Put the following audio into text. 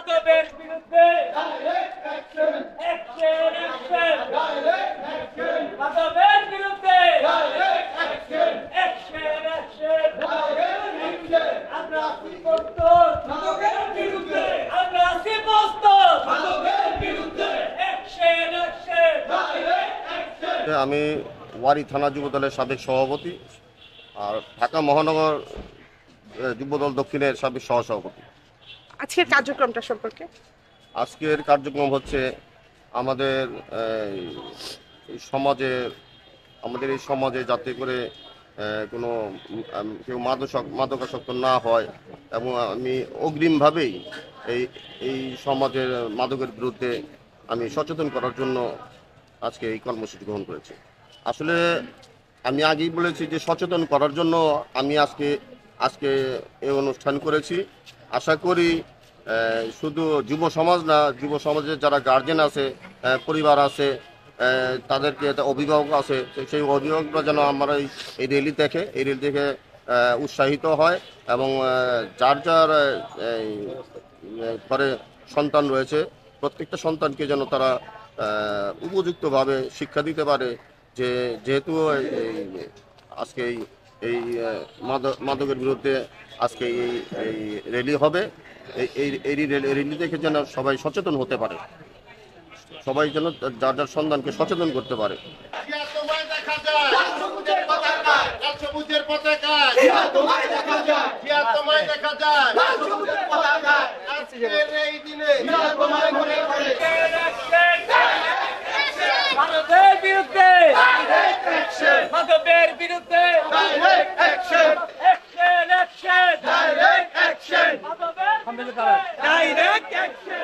মাদকের বিরুদ্ধে action action মাদকের বিরুদ্ধে অ্যাকশন অ্যাকশন আমরা আছি প্রস্তুত মাদকের বিরুদ্ধে আমরা আছি প্রস্তুত মাদকের বিরুদ্ধে অ্যাকশন অ্যাকশন। আমি ওয়ারী থানা যুবদলের সাবেক সভাপতি আর ঢাকা মহানগর যুবদল দক্ষিণের সাবেক সহসভাপতি। আজকের কার্যক্রমটা সম্পর্কে আজকের কার্যক্রম হচ্ছে আমাদের এই সমাজে যাতে করে কোনো কেউ মাদকাসক্ত না হয় এবং আমি অগ্রিমভাবেই এই সমাজের মাদকের বিরুদ্ধে আমি সচেতন করার জন্য আজকে এই কর্মসূচি গ্রহণ করেছি। আসলে আমি আগেই বলেছি যে সচেতন করার জন্য আমি আজকে এই অনুষ্ঠান করেছি। আশা করি শুধু যুব সমাজ না, যুব সমাজের যারা গার্জেন আছে, পরিবার আছে, তাদেরকে অভিভাবক আছে, সেই অভিভাবকরা যেন আমরা এই র্যালি দেখে উৎসাহিত হয় এবং যার ঘরে সন্তান রয়েছে প্রত্যেকটা সন্তানকে যেন তারা উপযুক্তভাবে শিক্ষা দিতে পারে যে যেহেতু আজকে এই মাদকের বিরুদ্ধে আজকে এই র্যালি হবে, এই র্যালি দেখে যেন সবাই সচেতন হতে পারে, সবাই যেন যার সন্তানকে সচেতন করতে পারে। মাদকের বিরুদ্ধে মাদকের বিরুদ্ধে অ্যাকশন ডাইরেক্ট অ্যাকশন